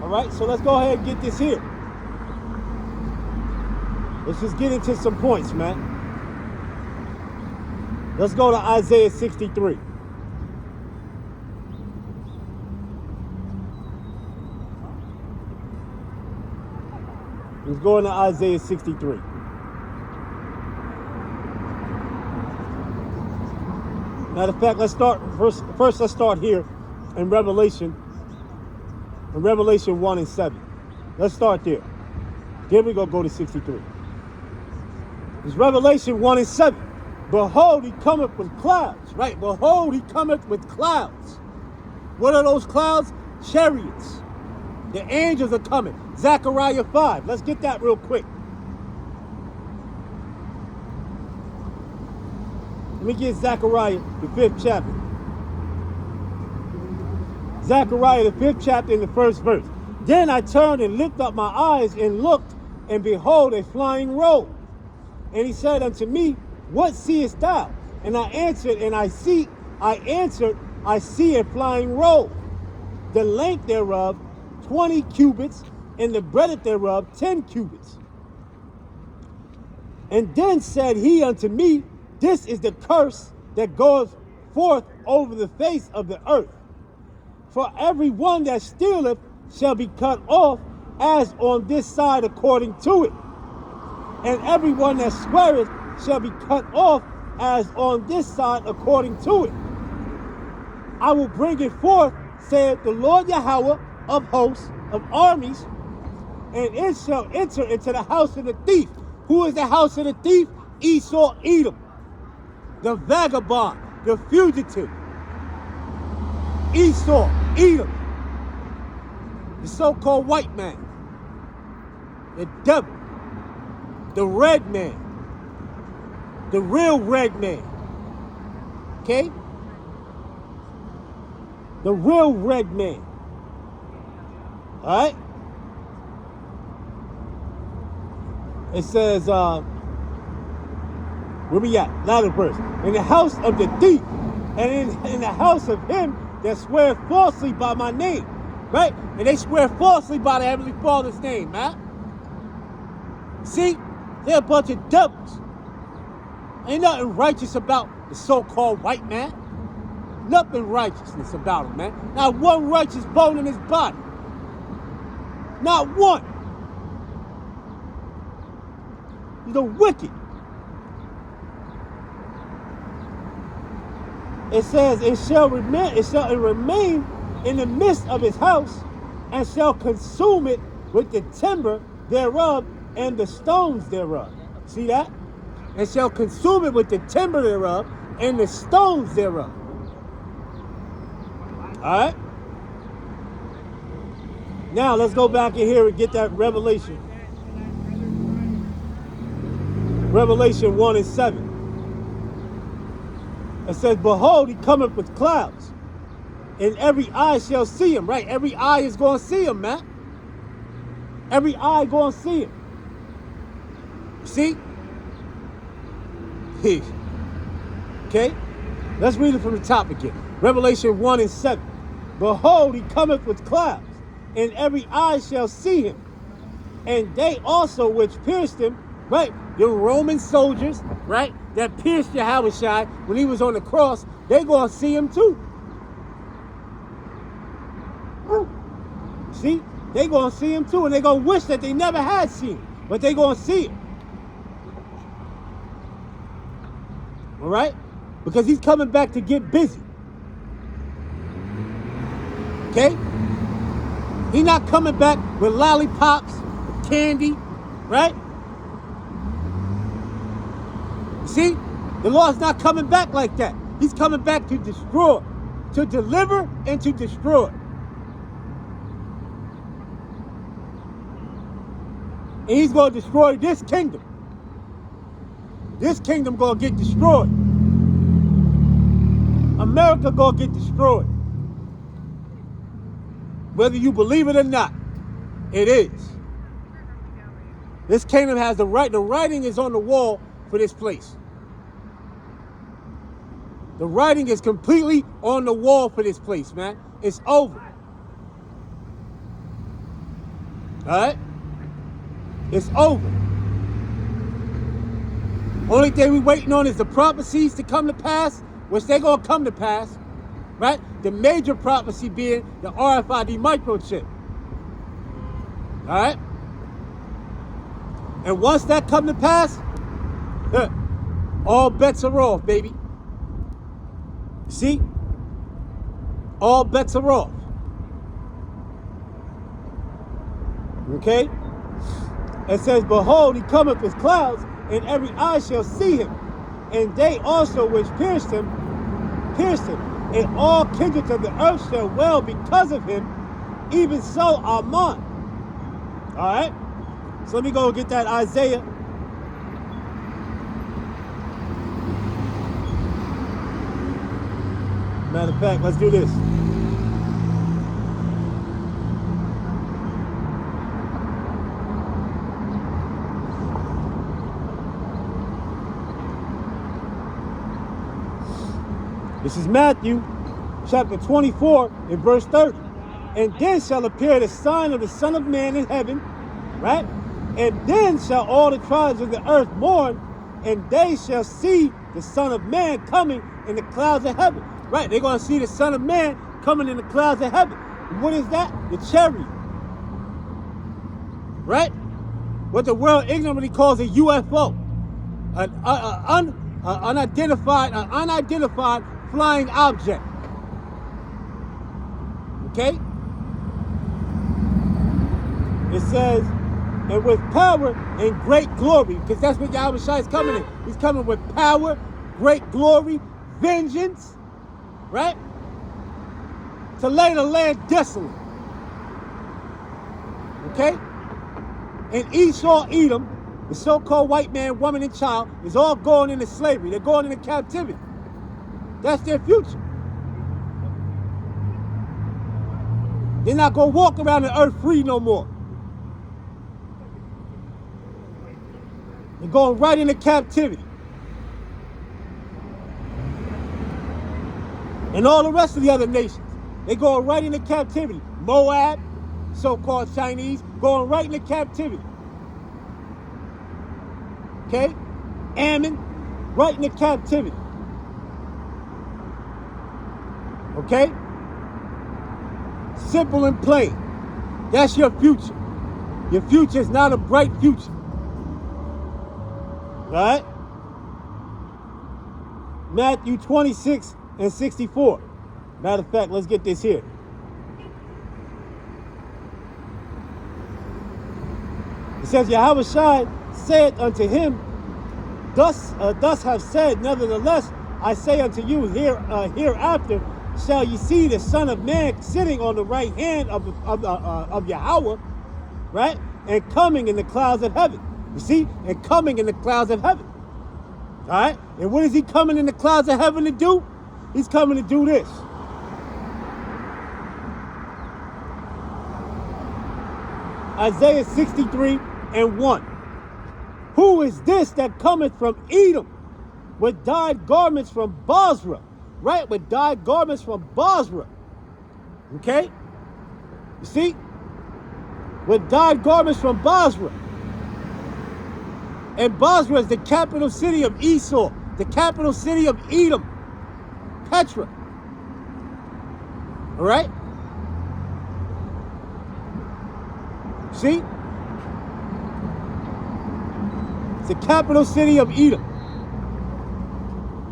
All right, so let's go ahead and get this here. Let's just get into some points, man. Let's go to Isaiah 63. Let's go into Isaiah 63. Matter of fact, let's start first let's start here in Revelation 1 and 7. Let's start there. Then we're going to go to 63. It's Revelation 1 and 7. Behold, he cometh with clouds, right? Behold, he cometh with clouds. What are those clouds? Chariots. The angels are coming. Zechariah 5. Let's get that real quick. Let me get Zechariah, the 5th chapter. Zechariah, the 5th chapter, in the 1st verse. Then I turned and lifted up my eyes and looked, and behold, a flying robe. And he said unto me, what seest thou? And I answered, I see a flying robe. The length thereof 20 cubits, and the breadth thereof 10 cubits. And then said he unto me, this is the curse that goeth forth over the face of the earth. For every one that stealeth shall be cut off, as on this side according to it. And every one that sweareth shall be cut off, as on this side according to it. I will bring it forth, saith the Lord Yahweh of hosts, of armies, and it shall enter into the house of the thief. Who is the house of the thief? Esau, Edom, the vagabond, the fugitive. Esau, Edom, the so-called white man, the devil, the red man, the real red man. Okay? The real red man. All right? It says, where we at? Latter verse. In the house of the thief, and in the house of him that sweareth falsely by my name. Right? And they swear falsely by the Heavenly Father's name, man. See? They're a bunch of devils. Ain't nothing righteous about the so-called white man. Nothing righteousness about him, man. Not one righteous bone in his body. Not one. The wicked. It says, it shall remain in the midst of his house, and shall consume it with the timber thereof and the stones thereof. See that? And shall consume it with the timber thereof and the stones thereof. All right? Now let's go back in here and get that Revelation. Revelation 1 and 7. It says, behold, he cometh with clouds, and every eye shall see him. Right? Every eye is going to see him, man. Every eye going to see him. See? Okay? Let's read it from the top again. Revelation 1 and 7. Behold, he cometh with clouds, and every eye shall see him. And they also which pierced him, right? The Roman soldiers, right? That pierced Yahushua when he was on the cross, they going to see him too. See? They going to see him too, and they going to wish that they never had seen him, but they going to see him. All right? Because he's coming back to get busy. Okay? He's not coming back with lollipops, with candy, right? You see? The Lord's not coming back like that. He's coming back to destroy, to deliver and to destroy. And he's going to destroy this kingdom. This kingdom going to get destroyed. America going to get destroyed. Whether you believe it or not, it is. This kingdom has the right. The writing is on the wall for this place. The writing is completely on the wall for this place, man. It's over. All right? It's over. Only thing we waiting on is the prophecies to come to pass, which they're going to come to pass, right? The major prophecy being the RFID microchip. All right? And once that come to pass, all bets are off, baby. See? All bets are off. Okay? It says, behold, he cometh with clouds, and every eye shall see him. And they also which pierced him, and all kindreds of the earth shall wail because of him. Even so, Amen. All right? So let me go get that Isaiah. Matter of fact, let's do this. This is Matthew chapter 24 and verse 30. And then shall appear the sign of the Son of Man in heaven, right? And then shall all the tribes of the earth mourn, and they shall see the Son of Man coming in the clouds of heaven. Right, they're going to see the Son of Man coming in the clouds of heaven. And what is that? The chariot. Right? What the world ignorantly calls a UFO. An unidentified flying object. Okay? It says, and with power and great glory, because that's what Yahweh Shai is coming in. He's coming with power, great glory, vengeance, right? To lay the land desolate. Okay? And Esau, Edom, the so-called white man, woman, and child, is all going into slavery. They're going into captivity. That's their future. They're not going to walk around the earth free no more. They're going right into captivity. And all the rest of the other nations, they're going right into captivity. Moab, so-called Chinese, going right into captivity. Okay? Ammon, right into captivity. Okay? Simple and plain. That's your future. Your future is not a bright future. Right? Matthew 26 and 64. Matter of fact, let's get this here. It says, Yahweh Shai said unto him, Thus have said, nevertheless, I say unto you, hereafter shall ye see the Son of Man sitting on the right hand of Yahweh, right? And coming in the clouds of heaven. You see? And coming in the clouds of heaven. All right? And what is he coming in the clouds of heaven to do? He's coming to do this. Isaiah 63 and 1. Who is this that cometh from Edom with dyed garments from Bozrah? Right? With dyed garments from Bozrah. Okay? You see? With dyed garments from Bozrah. And Bozrah is the capital city of Esau, the capital city of Edom, Petra. All right? See? It's the capital city of Edom,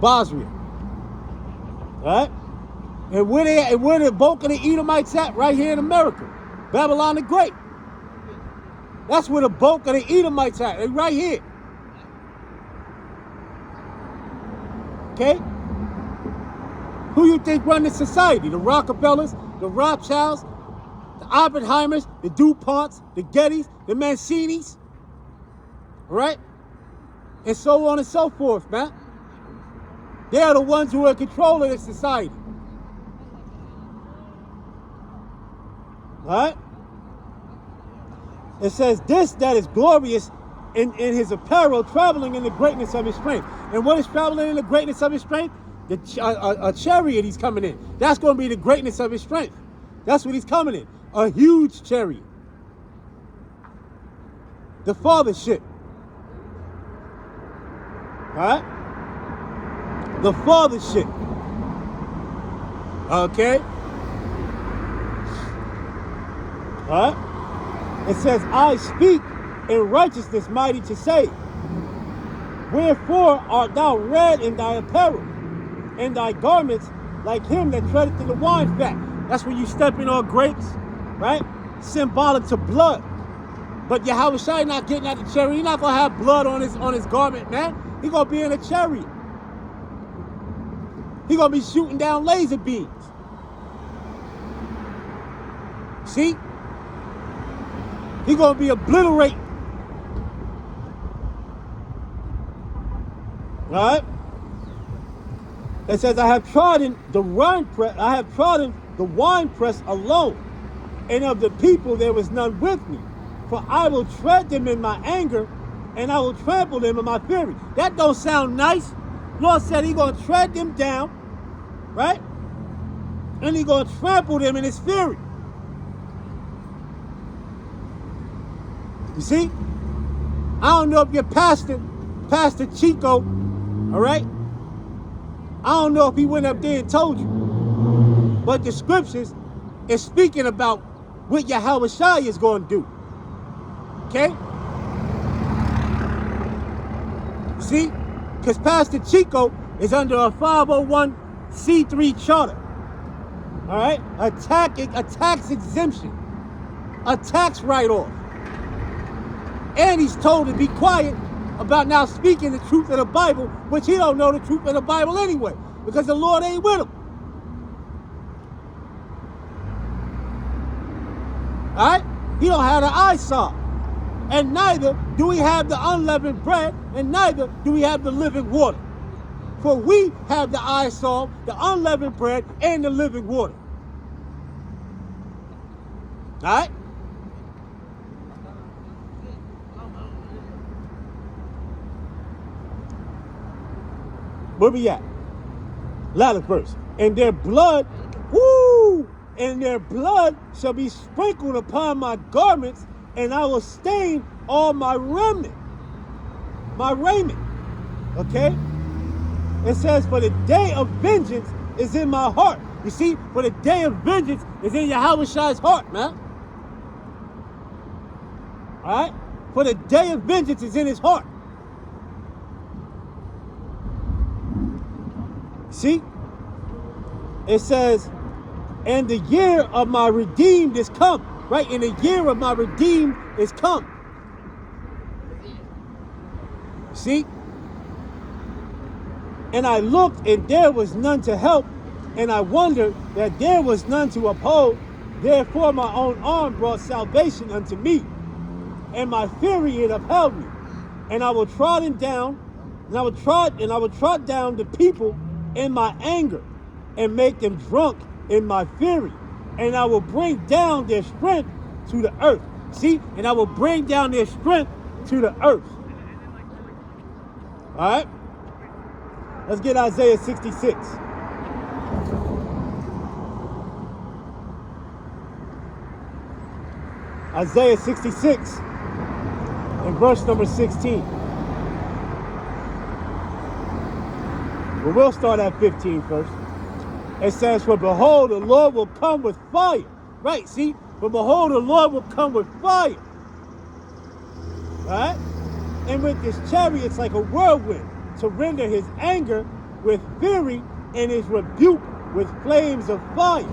Bozrah. All right? And where the bulk of the Edomites at? Right here in America. Babylon the Great. That's where the bulk of the Edomites at. They're right here. Okay? Who you think run this society? The Rockefellers, the Rothschilds, the Oppenheimers, the DuPonts, the Gettys, the Mancinis. All right? And so on and so forth, man. They are the ones who are in control of this society. All right? It says, this that is glorious in his apparel, traveling in the greatness of his strength. And what is traveling in the greatness of his strength? A chariot he's coming in. That's going to be the greatness of his strength. That's what he's coming in. A huge chariot. the fathership. Alright? The fathership. Okay? Alright? It says, I speak in righteousness mighty to save. Wherefore art thou red in thy apparel, and thy garments like him that treadeth in the wine fat. That's when you stepping on grapes, right? Symbolic to blood. But Yahushua not getting at the chariot. He's not gonna have blood on his garment, man. He gonna be in a chariot. He gonna be shooting down laser beams. See? He gonna be obliterating. Right? It says, I have trodden the winepress alone, and of the people there was none with me. For I will tread them in my anger, and I will trample them in my fury. That don't sound nice. Lord said He's gonna tread them down, right? And He's gonna trample them in His fury. You see? I don't know if you're Pastor Chico, all right? I don't know if he went up there and told you. But the scriptures is speaking about what Yahushua is going to do. Okay? See? Because Pastor Chico is under a 501c3 charter. All right? A tax exemption. A tax write-off. And he's told to be quiet about now speaking the truth of the Bible, which he don't know the truth of the Bible anyway, because the Lord ain't with him. All right? He don't have the eyesight. And neither do we have the unleavened bread, and neither do we have the living water. For we have the eyesight, the unleavened bread, and the living water. All right? Where we at? Last verse. And their blood, and their blood shall be sprinkled upon my garments, and I will stain all my raiment. Okay? It says, for the day of vengeance is in my heart. You see, for the day of vengeance is in Yahushua's heart, man. All right? For the day of vengeance is in his heart. See? It says, and the year of my redeemed is come. Right? And the year of my redeemed is come. See? And I looked, and there was none to help, and I wondered that there was none to uphold. Therefore my own arm brought salvation unto me, and my fury it upheld me. And I will trot down the people in my anger, and make them drunk in my fury, and I will bring down their strength to the earth. See? And I will bring down their strength to the earth. All right? Let's get Isaiah 66. Isaiah 66 and verse number 16. Well, we'll start at 15 first. It says, for behold, the Lord will come with fire. Right, see? For behold, the Lord will come with fire. Right? And with his chariots like a whirlwind, to render his anger with fury and his rebuke with flames of fire.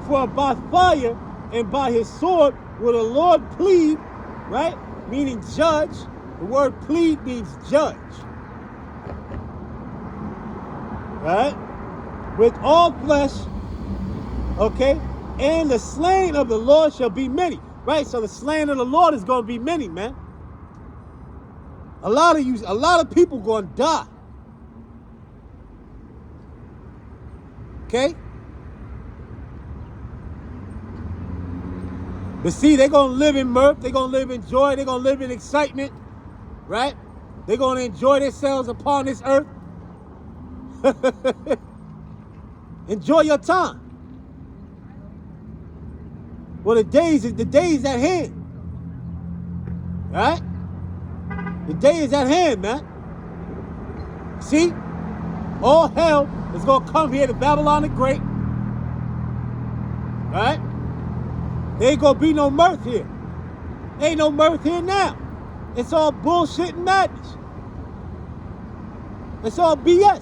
For by fire and by his sword will the Lord plead, right? Meaning judge. The word plead means judge. Right? With all flesh, okay? And the slain of the Lord shall be many. Right? So the slain of the Lord is going to be many, man. A lot of people going to die. Okay? But see, they're going to live in mirth. They're going to live in joy. They're going to live in excitement. Right? They're going to enjoy themselves upon this earth. Enjoy your time. Well, the days at hand. Right? The day is at hand, man. See? All hell is going to come here to Babylon the Great. Right? There ain't going to be no mirth here. There ain't no mirth here now. It's all bullshit and madness. It's all BS.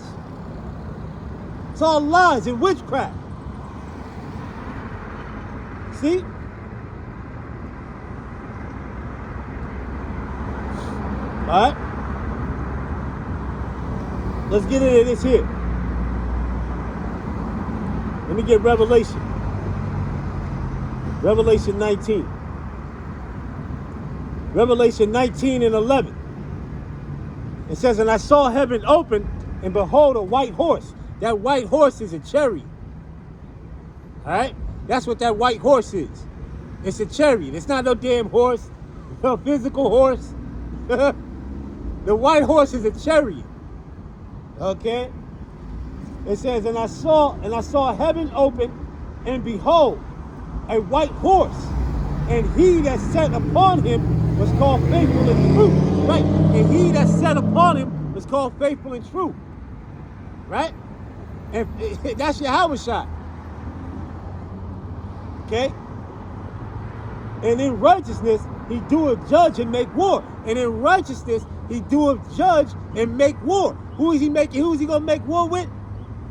It's all lies and witchcraft. See? All right? Let's get into this here. Let me get Revelation. Revelation 19. Revelation 19 and 11. It says, and I saw heaven open, and behold, a white horse. That white horse is a chariot. All right? That's what that white horse is. It's a chariot. It's not no damn horse, no physical horse. The white horse is a chariot. Okay? It says, and I saw heaven open, and behold, a white horse, and he that sat upon him was called faithful and true. Right? And he that sat upon him was called faithful and true. Right? And that's Yahushua. Okay? And in righteousness, he doeth judge and make war. And in righteousness, he doeth judge and make war. Who is he making? Who is he going to make war with?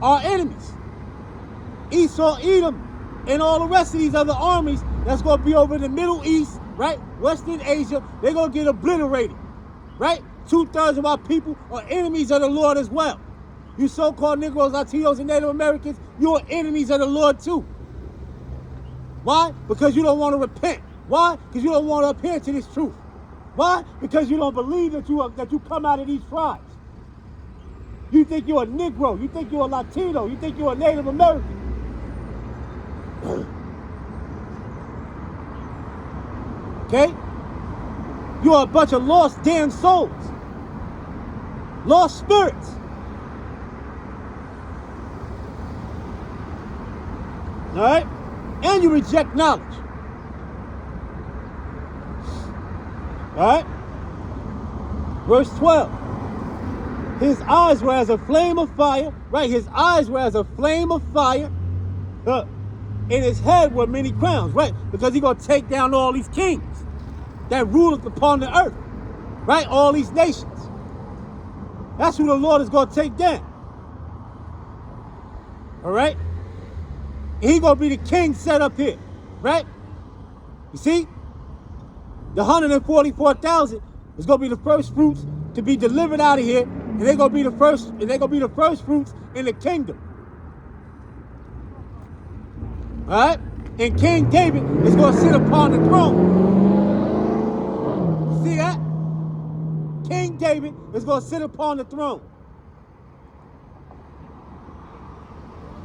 Our enemies. Esau, Edom, and all the rest of these other armies that's going to be over in the Middle East, right? Western Asia, they're going to get obliterated, right? 2/3 of our people are enemies of the Lord as well. You so-called Negroes, Latinos, and Native Americans, you are enemies of the Lord too. Why? Because you don't want to repent. Why? Because you don't want to adhere to this truth. Why? Because you don't believe that you come out of these tribes. You think you're a Negro. You think you're a Latino. You think you're a Native American. Okay? You are a bunch of lost damn souls. Lost spirits. All right? And you reject knowledge. All right? Verse 12. His eyes were as a flame of fire. Right? His eyes were as a flame of fire. In his head were many crowns. Right? Because he's going to take down all these kings that ruleth upon the earth. Right? All these nations. That's who the Lord is going to take down. All right? He's going to be the king set up here. Right? You see? The 144,000 is going to be the first fruits to be delivered out of here. And they're going to be the first, and they're going to be the first fruits in the kingdom. All right? And King David is going to sit upon the throne. See that? King David is going to sit upon the throne.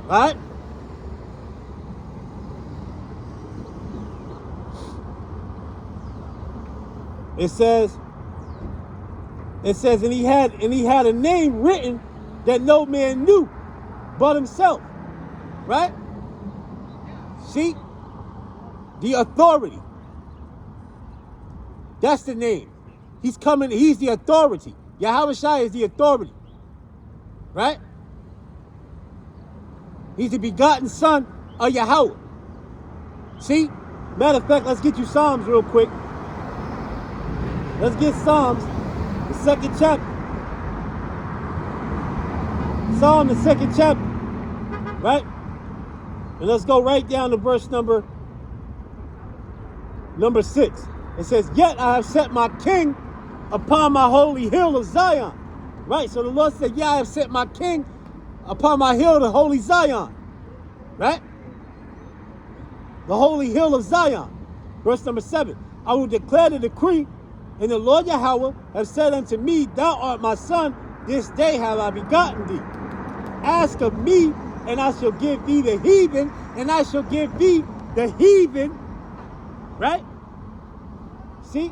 All right? It says, and he had a name written that no man knew but himself. Right? See? The authority. That's the name. He's coming, he's the authority. Yahushua is the authority. Right? He's the begotten son of Yahweh. See? Matter of fact, let's get you Psalms real quick. Let's get Psalms, the 2nd chapter. Psalm, the 2nd chapter. Right? And let's go right down to verse number 6. It says, yet I have set my king upon my holy hill of Zion. Right? So the Lord said, yeah, I have set my king upon my hill, the holy Zion. Right? The holy hill of Zion. Verse number 7. I will declare the decree, and the Lord Yahweh have said unto me, thou art my son, this day have I begotten thee. Ask of me, and I shall give thee the heathen, and I shall give thee the heathen. Right? See?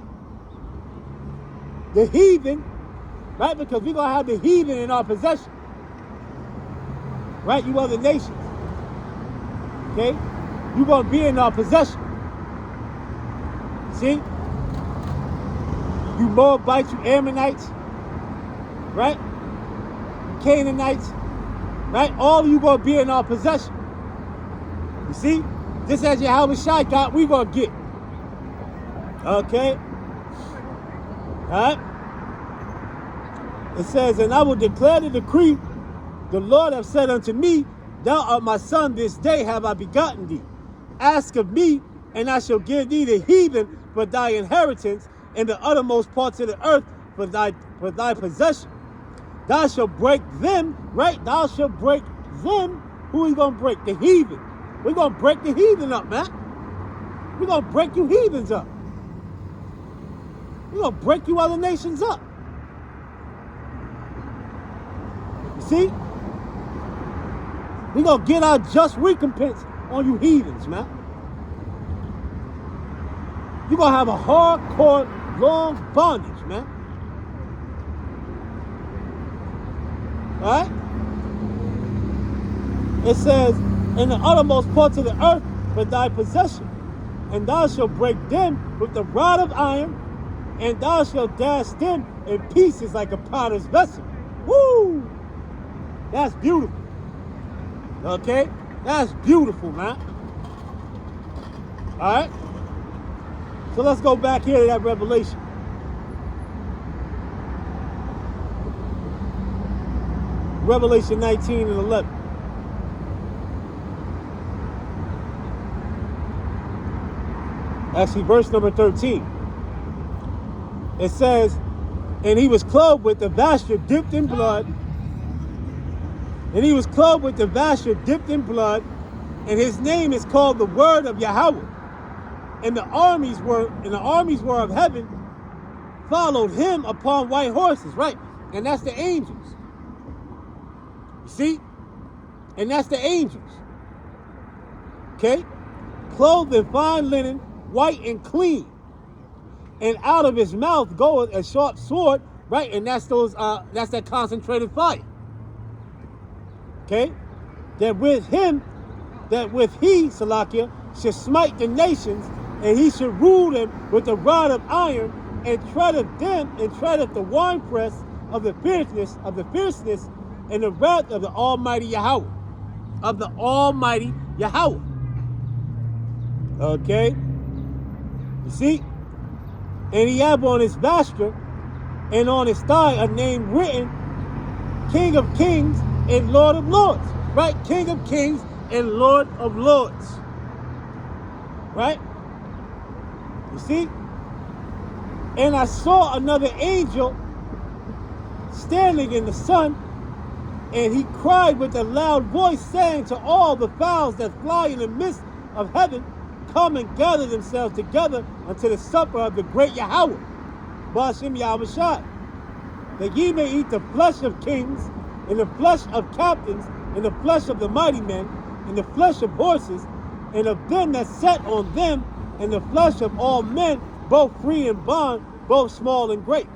The heathen, right? Because we're going to have the heathen in our possession. Right? You other nations. Okay? You're going to be in our possession. See? You Moabites, you Ammonites, right? Canaanites, right? All of you going to be in our possession. You see? Just as Yahweh Shai got, we going to get. Okay? Alright? It says, and I will declare the decree, the Lord hath said unto me, thou art my son, this day have I begotten thee. Ask of me, and I shall give thee the heathen for thy inheritance, and the uttermost parts of the earth for thy possession. Thou shalt break them, right? Thou shalt break them. Who are you going to break? The heathen. We're going to break the heathen up, man. We're going to break you heathens up. We're going to break you other nations up. You see? We're going to get our just recompense on you heathens, man. You're going to have a hardcore, long bondage, man. Alright? It says, in the uttermost parts of the earth for thy possession, and thou shalt break them with the rod of iron, and thou shalt dash them in pieces like a potter's vessel. Woo! That's beautiful. Okay? That's beautiful, man. Alright? So let's go back here to that Revelation. Revelation 19 and 11. Actually, verse number 13. It says, and he was clothed with the vesture dipped in blood. And he was clothed with the vesture dipped in blood. And his name is called the Word of Yahweh. And the armies were of heaven followed him upon white horses, right? And that's the angels. You see? And that's the angels. Okay? Clothed in fine linen, white and clean. And out of his mouth goeth a sharp sword, right? And that's that concentrated fire. Okay? That with he, Salakia, should smite the nations, and he should rule them with a rod of iron, and treadeth the winepress of the fierceness, and the wrath of the Almighty Yahweh. Of the Almighty Yahweh. Okay? You see? And he had on his vesture and on his thigh a name written, King of Kings and Lord of Lords. Right? King of Kings and Lord of Lords. Right? You see? And I saw another angel standing in the sun, and he cried with a loud voice, saying to all the fowls that fly in the midst of heaven, come and gather themselves together unto the supper of the great Yahweh, Ba'ashem Yahweh Shai, that ye may eat the flesh of kings, and the flesh of captains, and the flesh of the mighty men, and the flesh of horses, and of them that sat on them, and the flesh of all men, both free and bond, both small and great.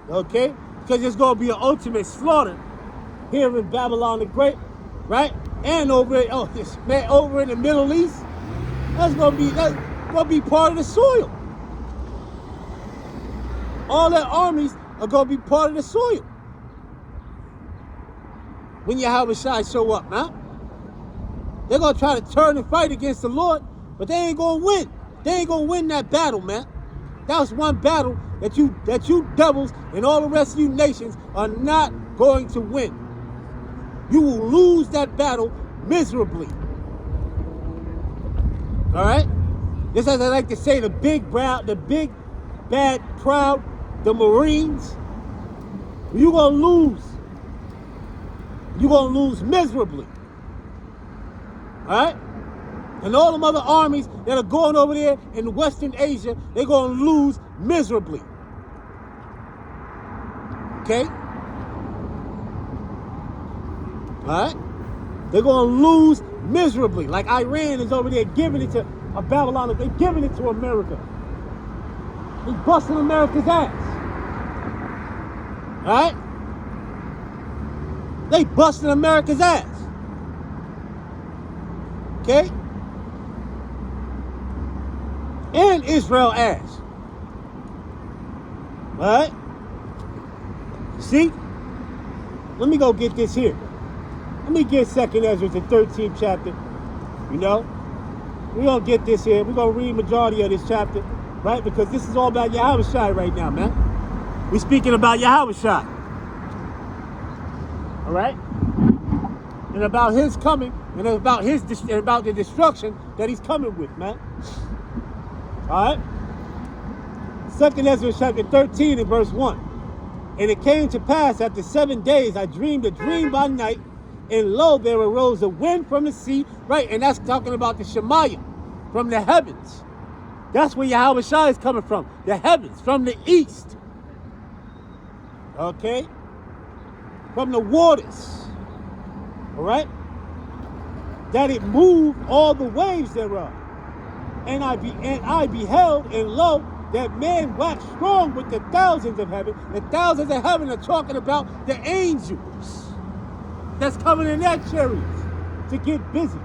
Okay? Because there's going to be an ultimate slaughter here in Babylon the Great, right? And over in the Middle East. That's gonna be part of the soil. All their armies are gonna be part of the soil when Yahweh Shai show up, man. They're gonna try to turn and fight against the Lord, but they ain't gonna win. They ain't gonna win that battle, man. That was one battle that you devils and all the rest of you nations are not going to win. You will lose that battle miserably. All right? Just as I like to say, the big bad crowd, the Marines, you're going to lose. You're going to lose miserably. All right? And all them other armies that are going over there in Western Asia, they're going to lose miserably. Okay? All right? They're going to lose miserably. Like Iran is over there giving it to Babylon. They're giving it to America. They're busting America's ass. All right? They busting America's ass. Okay? And Israel ass. All right? See? Let me go get this here. Let me get 2nd Ezra, the 13th chapter. You know? We're going to get this here. We're going to read majority of this chapter. Right? Because this is all about Yahushua right now, man. We're speaking about Yahushua. All right? And about his coming, and about the destruction that he's coming with, man. All right? 2nd Ezra chapter 13 and verse 1. And it came to pass after 7 days, I dreamed a dream by night, and lo, there arose a wind from the sea, right? And that's talking about the Shemayim, from the heavens. That's where Yahushua is coming from, the heavens, from the east. Okay? From the waters. All right? That it moved all the waves thereof. And I beheld, and lo, that man waxed strong with the thousands of heaven. The thousands of heaven are talking about the angels that's coming in their chariots to get busy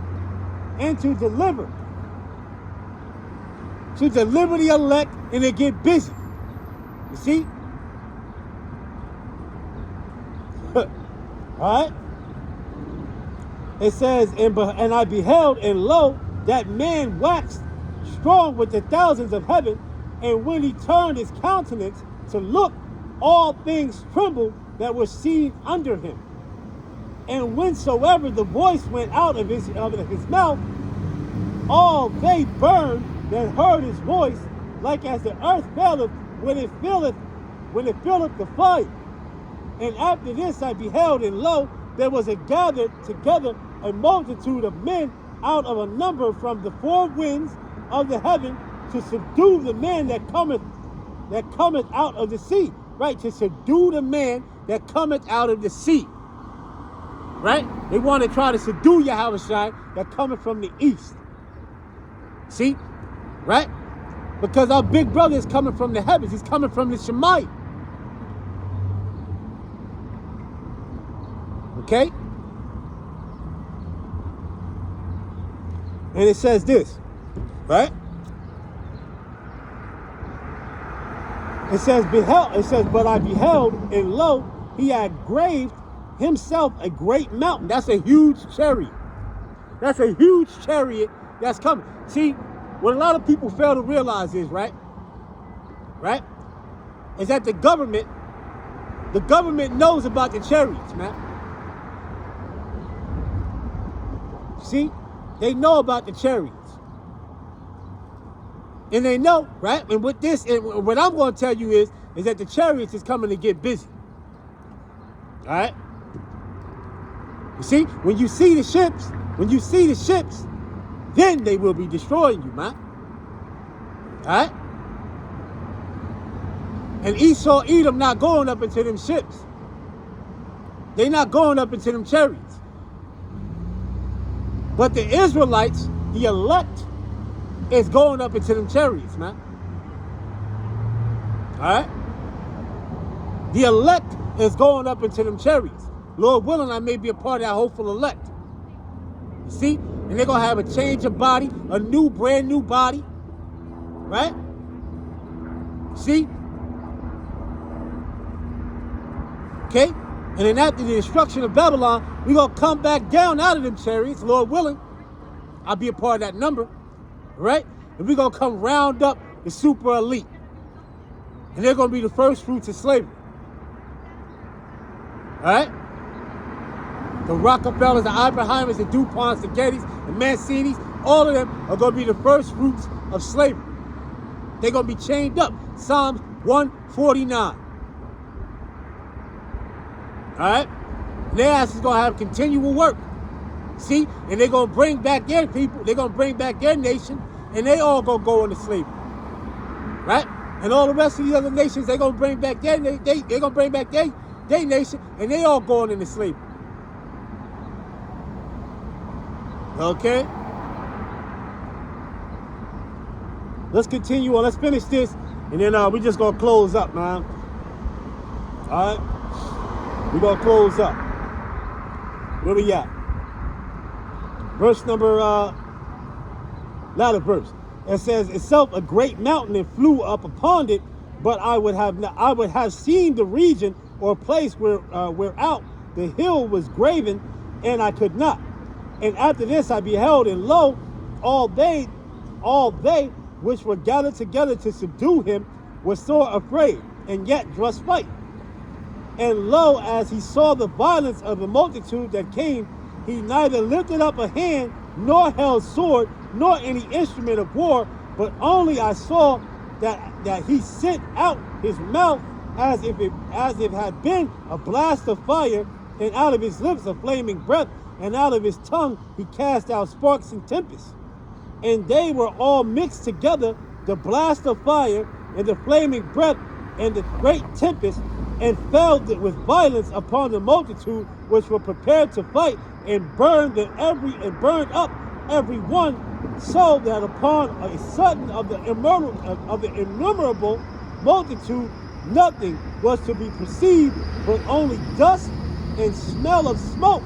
and to deliver the elect and to get busy. You see? All right? It says, and I beheld, and lo, that man waxed strong with the thousands of heaven, and when he turned his countenance to look, all things trembled that were seen under him. And whensoever the voice went out of his mouth, all they burned that heard his voice, like as the earth faileth when it filleth the fire. And after this I beheld, and lo, there was gathered together a multitude of men out of a number from the four winds of the heaven, to subdue the man that cometh out of the sea. Right? To subdue the man that cometh out of the sea. Right? They want to try to subdue Yahushua that cometh from the east. See? Right? Because our big brother is coming from the heavens. He's coming from the Shemayim. Okay? And it says this, right? It says, but I beheld, and lo, he had graved himself a great mountain. That's a huge chariot. That's a huge chariot that's coming. See, what a lot of people fail to realize is, right? Is that the government knows about the chariots, man. See? They know about the chariots. And they know, right? And with this, and what I'm going to tell you is that the chariots is coming to get busy. All right? You see, when you see the ships, then they will be destroying you, man. All right? And Esau, Edom not going up into them ships. They not going up into them chariots. But the Israelites, the elect, is going up into them chariots, man. All right? The elect is going up into them chariots. Lord willing, I may be a part of that hopeful elect. You see? And they're going to have a change of body, a new, brand new body. Right? See? Okay? And then after the destruction of Babylon, we're going to come back down out of them chariots, Lord willing. I'll be a part of that number. Right? And we're going to come round up the super elite. And they're going to be the first fruits of slavery. All right? The Rockefellers, the Oppenheimers, the DuPonts, the Gettys, the Mancinnis, all of them are going to be the first fruits of slavery. They're going to be chained up. Psalms 149. All right? And their ass is going to have continual work. See? And they're going to bring back their people. They're going to bring back their nation. And they all going to go into slavery. Right? And all the rest of the other nations, they're going to bring back their nation. They're going to bring back their nation. And they all going into slavery. Okay? Let's continue on. Let's finish this. And then we're just going to close up, man. All right? We're going to close up. Where we at? Verse number, latter verse. It says, itself a great mountain and flew up upon it but I would have seen the region or place where out the hill was graven, and I could not. And after this I beheld, and lo, all they which were gathered together to subdue him were sore afraid, and yet durst fight. And lo, as he saw the violence of the multitude that came, he neither lifted up a hand, nor held sword, nor any instrument of war, but only I saw that he sent out his mouth as if had been a blast of fire, and out of his lips a flaming breath, and out of his tongue he cast out sparks and tempests. And they were all mixed together, the blast of fire, and the flaming breath, and the great tempest, and fell with violence upon the multitude which were prepared to fight, and burned up every one, so that upon a sudden of the innumerable multitude nothing was to be perceived, but only dust and smell of smoke.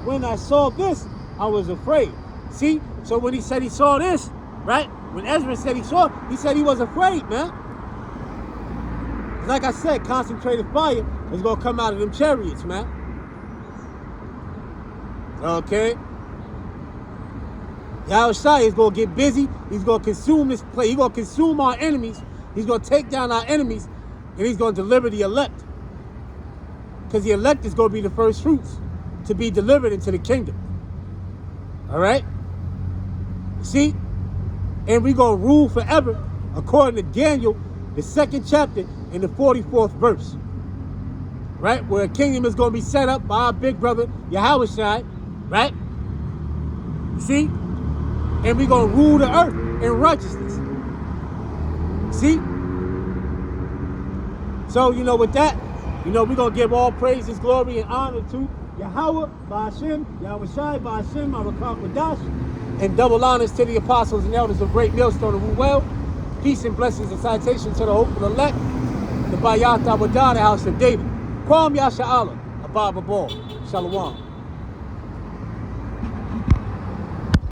When I saw this, I was afraid. See, so when he said he saw this, right? When Ezra said he saw, he said he was afraid, man. Like I said, concentrated fire is going to come out of them chariots, man. Okay? Yahushua is going to get busy. He's going to consume this place. He's going to consume our enemies. He's going to take down our enemies. And he's going to deliver the elect. Because the elect is going to be the first fruits to be delivered into the kingdom. All right? See? And we're going to rule forever, according to Daniel, the 2nd chapter, in the 44th verse. Right? Where a kingdom is going to be set up by our big brother, Yahushua. Right? See? And we're going to rule the earth in righteousness. See? So, with that, we're going to give all praises, glory, and honor to Yahweh, Ba'ashem, Yahushua, Ba'ashem, Marakah Quadash, and double honors to the apostles and elders of Great Millstone of Ruel. Peace and blessings and citation to the hopeful elect, the Bayat Abadah, the house of David. Kwam Yasha Allah, Abba Babal, Shalom.